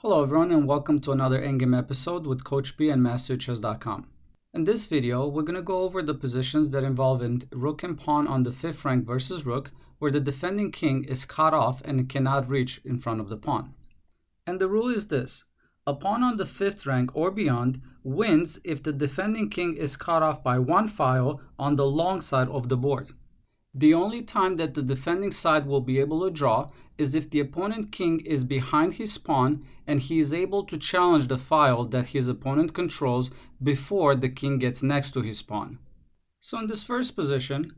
Hello everyone and welcome to another endgame episode with Coach B and masteryourchess.com. In this video, we're going to go over the positions that involve in Rook and Pawn on the 5th rank versus Rook, where the defending king is cut off and cannot reach in front of the pawn. And the rule is this: a pawn on the 5th rank or beyond wins if the defending king is cut off by one file on the long side of the board. The only time that the defending side will be able to draw is if the opponent king is behind his pawn and he is able to challenge the file that his opponent controls before the king gets next to his pawn. So in this first position,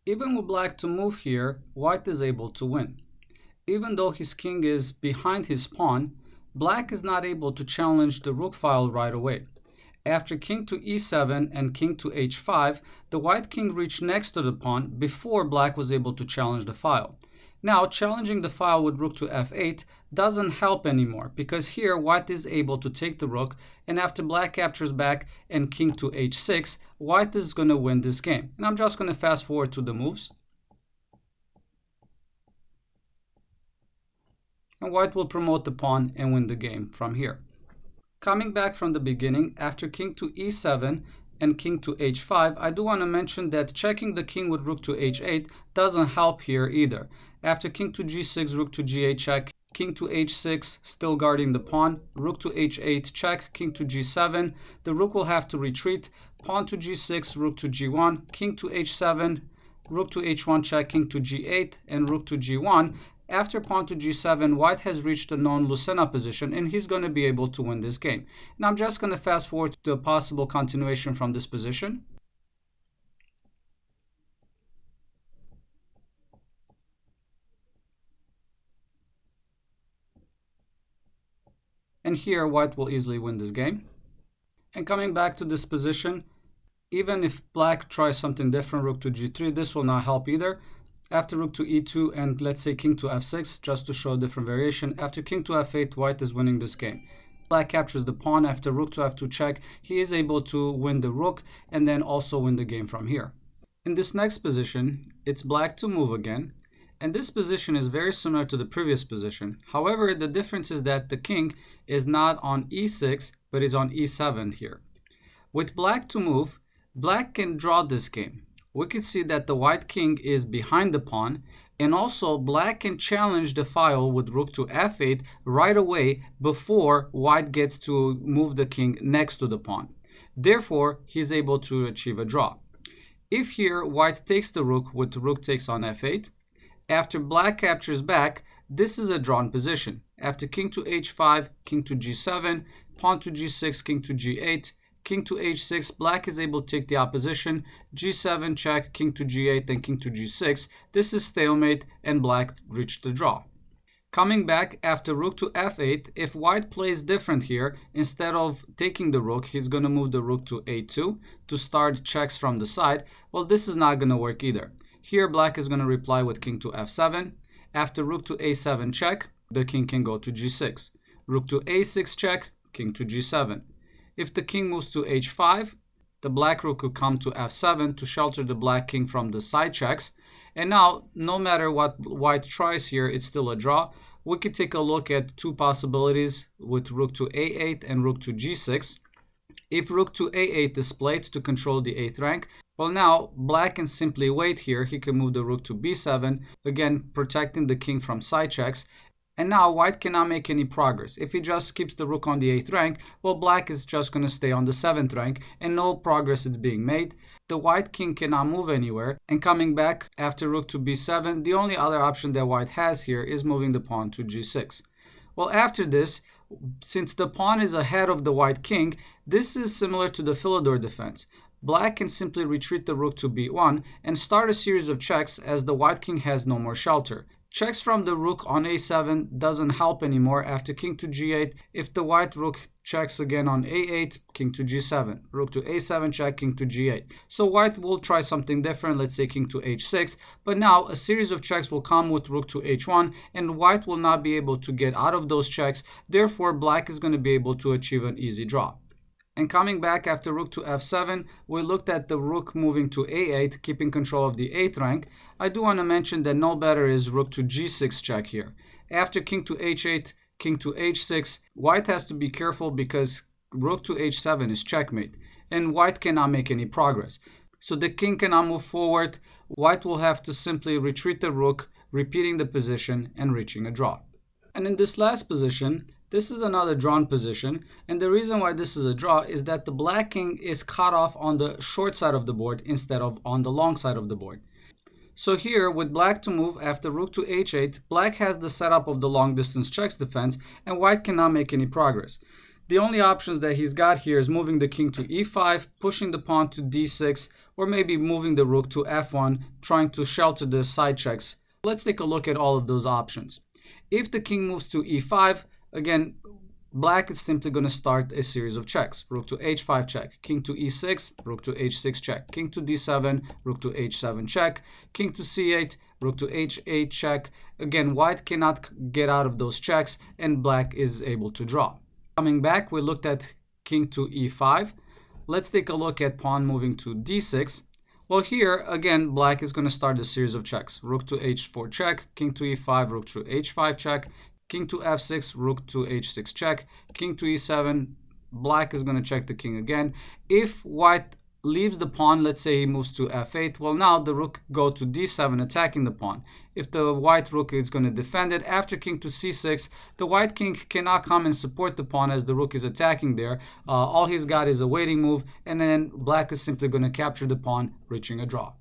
even with black to move here, white is able to win. Even though his king is behind his pawn, black is not able to challenge the rook file right away. After king to e7 and king to h5, the white king reached next to the pawn before black was able to challenge the file. Now, challenging the file with rook to f8 doesn't help anymore, because here white is able to take the rook, and after black captures back and king to h6, white is going to win this game. And I'm just going to fast forward to the moves. And white will promote the pawn and win the game from here. Coming back from the beginning, after king to e7 and king to h5, I do want to mention that checking the king with rook to h8 doesn't help here either. After king to g6, rook to g8 check, king to h6, still guarding the pawn, rook to h8 check, king to g7, the rook will have to retreat, pawn to g6, rook to g1, king to h7, rook to h1 check, king to g8, and rook to g1. After pawn to g7, white has reached the known Lucena position, and he's going to be able to win this game. Now I'm just going to fast forward to a possible continuation from this position. And here, white will easily win this game. And coming back to this position, even if black tries something different, rook to g3, this will not help either. After rook to e2 and let's say king to f6, just to show a different variation, after king to f8, white is winning this game. Black captures the pawn. After rook to f2 check, he is able to win the rook and then also win the game from here. In this next position, it's black to move again. And this position is very similar to the previous position. However, the difference is that the king is not on e6, but is on e7 here. With black to move, black can draw this game. We can see that the white king is behind the pawn, and also black can challenge the file with rook to f8 right away before white gets to move the king next to the pawn. Therefore, he's able to achieve a draw. If here white takes the rook with rook takes on f8, after black captures back, this is a drawn position. After king to h5, king to g7, pawn to g6, king to g8, king to h6, black is able to take the opposition, g7 check, king to g8, and king to g6. This is stalemate and black reached the draw. Coming back after rook to f8, if white plays different here, instead of taking the rook, he's going to move the rook to a2 to start checks from the side. Well, this is not going to work either. Here black is going to reply with king to f7. After rook to a7 check, the king can go to g6. Rook to a6 check, king to g7. If the king moves to h5, the black rook could come to f7 to shelter the black king from the side checks. And now, no matter what white tries here, it's still a draw. We could take a look at two possibilities with rook to a8 and rook to g6. If rook to a8 is played to control the 8th rank, well, now black can simply wait here. He can move the rook to b7, again protecting the king from side checks. And now white cannot make any progress. If he just keeps the rook on the 8th rank, well, black is just going to stay on the 7th rank and no progress is being made. The white king cannot move anywhere. And coming back after rook to b7, the only other option that white has here is moving the pawn to g6. Well, after this, since the pawn is ahead of the white king, this is similar to the Philidor defense. Black can simply retreat the rook to b1 and start a series of checks as the white king has no more shelter. Checks from the rook on a7 doesn't help anymore. After king to g8, if the white rook checks again on a8, king to g7, rook to a7 check, king to g8. So white will try something different, let's say king to h6, but now a series of checks will come with rook to h1, and white will not be able to get out of those checks. Therefore, black is going to be able to achieve an easy draw. And coming back after rook to f7, we looked at the rook moving to a8, keeping control of the 8th rank. I do want to mention that no better is rook to g6 check here. After king to h8, king to h6, white has to be careful because rook to h7 is checkmate, and white cannot make any progress. So the king cannot move forward. White will have to simply retreat the rook, repeating the position and reaching a draw. And in this last position, this is another drawn position, and the reason why this is a draw is that the black king is cut off on the short side of the board instead of on the long side of the board. So here, with black to move after rook to h8, black has the setup of the long distance checks defense, and white cannot make any progress. The only options that he's got here is moving the king to e5, pushing the pawn to d6, or maybe moving the rook to f1, trying to shelter the side checks. Let's take a look at all of those options. If the king moves to e5, again, black is simply going to start a series of checks. Rook to h5 check, king to e6, rook to h6 check, king to d7, rook to h7 check, king to c8, rook to h8 check. Again, white cannot get out of those checks, and black is able to draw. Coming back, we looked at king to e5. Let's take a look at pawn moving to d6. Well, here, again, black is going to start a series of checks. Rook to h4 check, king to e5, rook to h5 check, king to f6, rook to h6 check, king to e7. Black is going to check the king again. If white leaves the pawn, let's say he moves to f8, well, now the rook go to d7, attacking the pawn. If the white rook is going to defend it, after king to c6, the white king cannot come and support the pawn as the rook is attacking there. All he's got is a waiting move, and then black is simply going to capture the pawn, reaching a draw.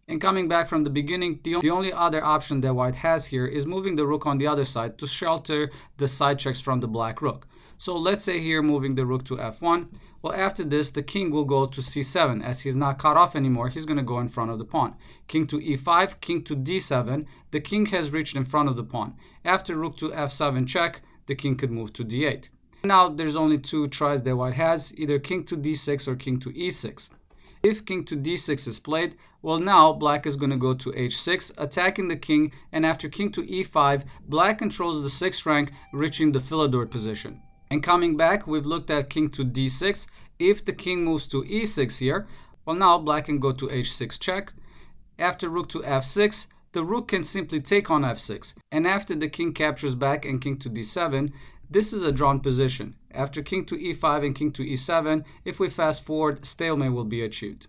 And coming back from the beginning, the only other option that white has here is moving the rook on the other side to shelter the side checks from the black rook. So let's say here moving the rook to f1. Well, after this, the king will go to c7. As he's not cut off anymore, he's going to go in front of the pawn. King to e5, king to d7. The king has reached in front of the pawn. After rook to f7 check, the king could move to d8. Now there's only two tries that white has, either king to d6 or king to e6. If king to d6 is played, well, now black is going to go to h6, attacking the king, and after king to e5, black controls the 6th rank, reaching the Philidor position. And coming back, we've looked at king to d6. If the king moves to e6 here, well, now black can go to h6 check. After rook to f6, the rook can simply take on f6. And after the king captures back and king to d7, this is a drawn position. After king to e5 and king to e7, if we fast forward, stalemate will be achieved.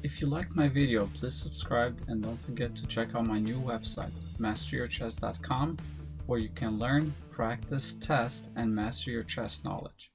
If you liked my video, please subscribe and don't forget to check out my new website, masteryourchess.com, where you can learn, practice, test, and master your chess knowledge.